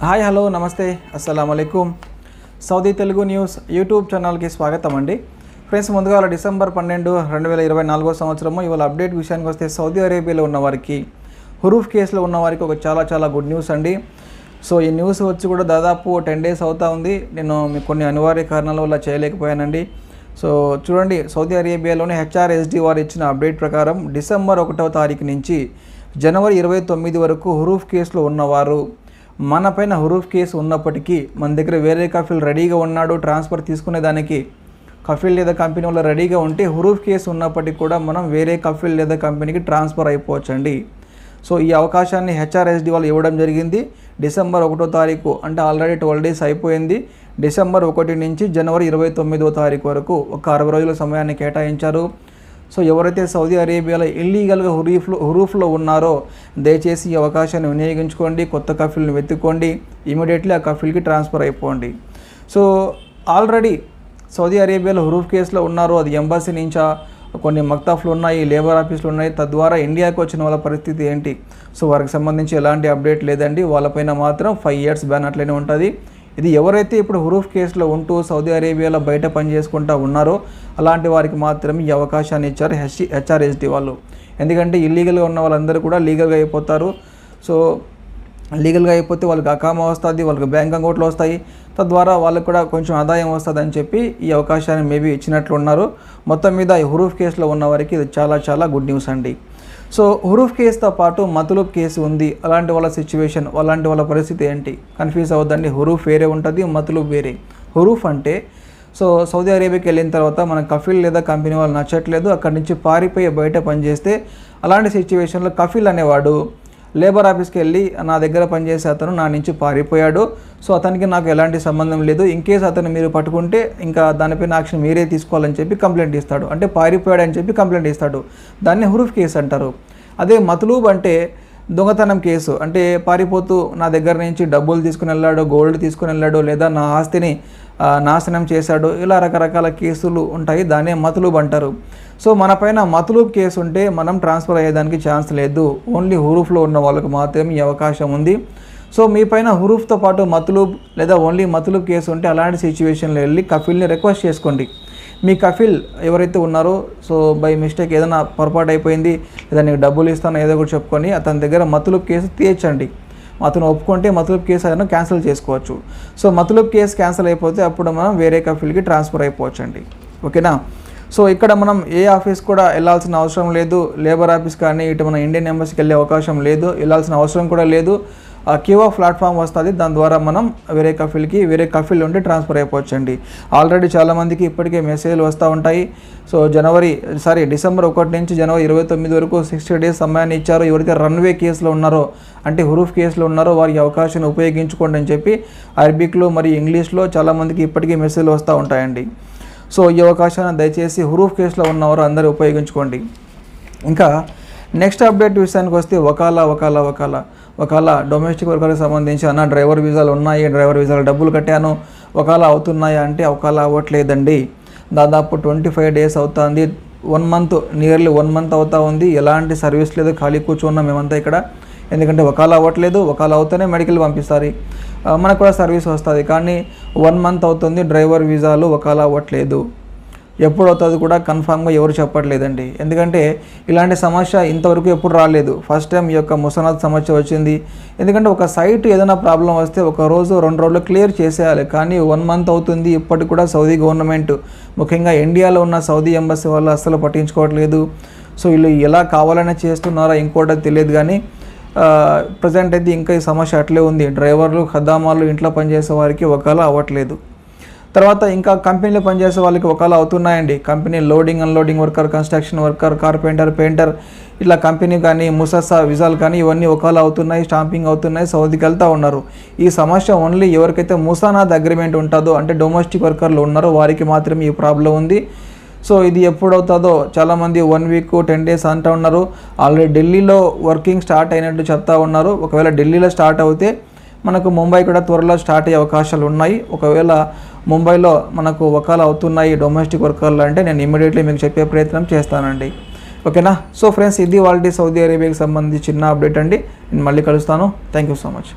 Hi hello నమస్తే అస్సలాముఅలైకుం. Saudi Telugu news YouTube ఛానల్కి స్వాగతం అండి. ఫ్రెండ్స్, ముందుగా డిసెంబర్ 12, 2024 సంవత్సరము ఇవాళ అప్డేట్ విషయానికి వస్తే సౌదీ అరేబియాలో ఉన్నవారికి హురూఫ్ కేసులో ఉన్నవారికి ఒక చాలా గుడ్ న్యూస్ అండి. సో ఈ న్యూస్ వచ్చి కూడా దాదాపు 10 days అవుతా ఉంది. నేను మీకు కొన్ని అనివార్య కారణాల వల్ల చేయలేకపోయానండి. సో చూడండి, సౌదీ అరేబియాలోని HRSD వారు ఇచ్చిన అప్డేట్ ప్రకారం డిసెంబర్ 1వ తారీఖు నుంచి జనవరి 29 వరకు హురూఫ్ కేసులో ఉన్నవారు, మన పైన హురూఫ్ కేసు ఉన్నప్పటికీ మన దగ్గర వేరే కఫీల్ రెడీగా ఉన్నాడు, ట్రాన్స్ఫర్ తీసుకునేదానికి కఫీల్ లేదా కంపెనీ వల్ల రెడీగా ఉంటే హురూఫ్ కేసు ఉన్నప్పటికీ కూడా మనం వేరే కఫీల్ లేదా కంపెనీకి ట్రాన్స్ఫర్ అయిపోవచ్చండి. సో ఈ అవకాశాన్ని HRSD వాళ్ళు ఇవ్వడం జరిగింది. డిసెంబర్ 1వ తారీఖు అంటే ఆల్రెడీ 12 days అయిపోయింది. డిసెంబర్ 1 నుంచి జనవరి 29వ తారీఖు వరకు ఒక 60 రోజుల సమయాన్ని కేటాయించారు. సో ఎవరైతే సౌదీ అరేబియాలో ఇల్లీగల్గా హురూఫ్లో ఉన్నారో దయచేసి ఈ అవకాశాన్ని వినియోగించుకోండి. కొత్త కఫీల్ని వెతుక్కోండి, ఇమీడియట్లీ ఆ కఫీల్కి ట్రాన్స్ఫర్ అయిపోండి. సో ఆల్రెడీ సౌదీ అరేబియాలో హురూఫ్ కేసులో ఉన్నారు. అది ఎంబసీ నుంచా, కొన్ని మక్తాఫ్లు ఉన్నాయి, లేబర్ ఆఫీసులు ఉన్నాయి. తద్వారా ఇండియాకు వచ్చిన వాళ్ళ పరిస్థితి ఏంటి? సో వారికి సంబంధించి ఎలాంటి అప్డేట్ లేదండి. వాళ్ళపైన మాత్రం 5 years బ్యాన్ అట్లనే ఉంటుంది. ఇది ఎవరైతే ఇప్పుడు హురూఫ్ కేసులో ఉంటూ సౌదీ అరేబియాలో బయట పని చేసుకుంటూ ఉన్నారో అలాంటి వారికి మాత్రం ఈ అవకాశాన్ని ఇచ్చారు HRSD వాళ్ళు. ఎందుకంటే ఇల్లీగల్గా ఉన్న వాళ్ళందరూ కూడా లీగల్గా అయిపోతారు. సో లీగల్గా అయిపోతే వాళ్ళకి అకామా వస్తుంది, వాళ్ళకి బ్యాంక్ అకౌంట్లు వస్తాయి. తద్వారా వాళ్ళకు కూడా కొంచెం ఆదాయం వస్తుందని చెప్పి ఈ అవకాశాన్ని మేబీ ఇచ్చినట్లు ఉన్నారు. మొత్తం మీద ఈ హురూఫ్ కేసులో ఉన్న వారికి ఇది చాలా గుడ్ న్యూస్ అండి. సో హురూఫ్ కేసుతో పాటు మతులూబ్ కేసు ఉంది. అలాంటి వాళ్ళ సిచ్యువేషన్, అలాంటి వాళ్ళ పరిస్థితి ఏంటి? కన్ఫ్యూజ్ అవ్వద్దండి. హురూఫ్ వేరే ఉంటుంది, మతులూబ్ వేరే. హురూఫ్ అంటే సో సౌదీ అరేబియాకి వెళ్ళిన తర్వాత మన కఫీల్ లేదా కంపెనీ వాళ్ళు నచ్చట్లేదు, అక్కడి నుంచి పారిపోయి బయట పనిచేస్తే అలాంటి సిచ్యువేషన్లో కఫీల్ అనేవాడు లేబర్ ఆఫీస్కి వెళ్ళి నా దగ్గర పనిచేసే అతను నా నుంచి పారిపోయాడు, సో అతనికి నాకు ఎలాంటి సంబంధం లేదు, ఇన్కేస్ అతను మీరు పట్టుకుంటే ఇంకా దానిపైన యాక్షన్ మీరే తీసుకోవాలని చెప్పి కంప్లైంట్ ఇస్తాడు. అంటే పారిపోయాడు అని చెప్పి కంప్లైంట్ ఇస్తాడు. దాన్ని హురూఫ్ కేసు అంటారు. అదే మతులూబ్ అంటే దొంగతనం కేసు. అంటే పారిపోతూ నా దగ్గర నుంచి డబ్బులు తీసుకుని వెళ్ళాడు, గోల్డ్ తీసుకుని వెళ్ళాడు, లేదా నా ఆస్తిని నాశనం చేశాడు, ఇలా రకరకాల కేసులు ఉంటాయి. దాన్నే మతులూబ్ అంటారు. సో మన పైన మతులూబ్ కేసు ఉంటే మనం ట్రాన్స్ఫర్ అయ్యేదానికి ఛాన్స్ లేదు. ఓన్లీ హురూఫ్లో ఉన్న వాళ్ళకు మాత్రమే ఈ అవకాశం ఉంది. సో మీ పైన హురూఫ్తో పాటు మతులూబ్ లేదా ఓన్లీ మతులూబ్ కేసు ఉంటే అలాంటి సిచ్యువేషన్లో వెళ్ళి కఫీల్ని రిక్వెస్ట్ చేసుకోండి. మీ కఫీల్ ఎవరైతే ఉన్నారో సో బై మిస్టేక్ ఏదైనా పొరపాటు అయిపోయింది లేదా నీకు డబ్బులు ఇస్తాను ఏదో ఒకటి చెప్పుకొని అతని దగ్గర మతులూబ్ కేసు తీయచ్చండి. అతను ఒప్పుకుంటే మతులూబ్ కేసు అయినా క్యాన్సిల్ చేసుకోవచ్చు. సో మతులూబ్ కేసు క్యాన్సిల్ అయిపోతే అప్పుడు మనం వేరే కఫీల్కి ట్రాన్స్ఫర్ అయిపోవచ్చండి. ఓకేనా? సో ఇక్కడ మనం ఏ ఆఫీస్ కూడా వెళ్ళాల్సిన అవసరం లేదు. లేబర్ ఆఫీస్ కానీ ఇటు మన ఇండియన్ ఎంబసీకి వెళ్ళే అవకాశం లేదు, వెళ్ళాల్సిన అవసరం కూడా లేదు. క్యూఆ ప్లాట్ఫామ్ వస్తుంది, దాని ద్వారా మనం వేరే కఫీల్ ఉంటే ట్రాన్స్ఫర్ అయిపోవచ్చండి. ఆల్రెడీ చాలామందికి ఇప్పటికే మెసేజ్లు వస్తూ ఉంటాయి. సో డిసెంబర్ 1 నుంచి జనవరి 29 వరకు 60 days సమయాన్ని ఇచ్చారు. ఎవరైతే రన్వే కేసులో ఉన్నారో అంటే హురూఫ్ కేసులో ఉన్నారో వారి అవకాశాన్ని ఉపయోగించుకోండి అని చెప్పి అరబిక్లో మరియు ఇంగ్లీష్లో చాలామందికి ఇప్పటికీ మెసేజ్లు వస్తూ ఉంటాయండి. సో ఈ అవకాశాన్ని దయచేసి హురూఫ్ కేసులో ఉన్నవారు అందరూ ఉపయోగించుకోండి. ఇంకా నెక్స్ట్ అప్డేట్ విషయానికి వస్తే వకాలా డొమెస్టిక్ వర్కర్కి సంబంధించి అన్న డ్రైవర్ వీసాలు ఉన్నాయి, డ్రైవర్ వీసాలు డబ్బులు కట్టాను, వకాలా అవుతున్నాయా అంటే వకాలా అవ్వట్లేదండి. దాదాపు 25 days అవుతుంది. 1 month, నియర్లీ 1 month అవుతా ఉంది. ఎలాంటి సర్వీస్ లేదు, ఖాళీ కూర్చున్నాం మేమంతా ఇక్కడ. ఎందుకంటే వకాలా అవ్వట్లేదు. వకాలా అవుతూనే మెడికల్ పంపిస్తారు, మనకు కూడా సర్వీస్ వస్తుంది. కానీ 1 month అవుతుంది, డ్రైవర్ వీసాలు వకాలా అవ్వట్లేదు. ఎప్పుడు అవుతుంది కూడా కన్ఫామ్గా ఎవరు చెప్పట్లేదండి. ఎందుకంటే ఇలాంటి సమస్య ఇంతవరకు ఎప్పుడు రాలేదు. ఫస్ట్ టైం ఈ యొక్క ముసనాద్ సమస్య వచ్చింది. ఎందుకంటే ఒక సైట్ ఏదైనా ప్రాబ్లం వస్తే 1 రోజు 2 రోజులు క్లియర్ చేసేయాలి. కానీ 1 month అవుతుంది, ఇప్పటికి కూడా సౌదీ గవర్నమెంట్ ముఖ్యంగా ఇండియాలో ఉన్న సౌదీ ఎంబసీ వాళ్ళు అస్సలు పట్టించుకోవట్లేదు. సో వీళ్ళు ఎలా కావాలనే చేస్తున్నారో ఇంకోటి తెలియదు. కానీ ప్రజెంట్ అయితే ఇంకా ఈ సమస్య అట్లే ఉంది. డ్రైవర్లు, ఖద్దామాలు, ఇంట్లో పనిచేసే వారికి వకాలా అవ్వట్లేదు. తర్వాత ఇంకా కంపెనీలో పనిచేసే వాళ్ళకి వకాలా అవుతున్నాయండి. Company loading unloading worker, construction worker, carpenter, painter, ఇట్లా కంపెనీ కానీ ముసస్సా విజాలు కానీ ఇవన్నీ వకాలా అవుతున్నాయి, స్టాంపింగ్ అవుతున్నాయి, సౌదీకి వెళ్తూ ఉన్నారు. ఈ సమస్య ఓన్లీ ఎవరికైతే ముసానాద్ అగ్రిమెంట్ ఉంటుందో అంటే డొమెస్టిక్ వర్కర్లు ఉన్నారో వారికి మాత్రమే ఈ ప్రాబ్లం ఉంది. సో ఇది ఎప్పుడు అవుతుందో చాలామంది 1 week 10 days అంటూ ఉన్నారు. ఆల్రెడీ ఢిల్లీలో వర్కింగ్ స్టార్ట్ అయినట్టు చెప్తా ఉన్నారు. ఒకవేళ ఢిల్లీలో స్టార్ట్ అవుతే మనకు ముంబై కూడా త్వరలో స్టార్ట్ అయ్యే అవకాశాలు ఉన్నాయి. ఒకవేళ ముంబైలో మనకు వకాలా అవుతున్నాయి డొమెస్టిక్ వర్కర్లు అంటే నేను ఇమీడియట్లీ మీకు చెప్పే ప్రయత్నం చేస్తానండి. ఓకేనా? సో ఫ్రెండ్స్, ఇది వాళ్ళ సౌదీ అరేబియాకి సంబంధించి చిన్న అప్డేట్ అండి. నేను మళ్ళీ కలుస్తాను. Thank you so much.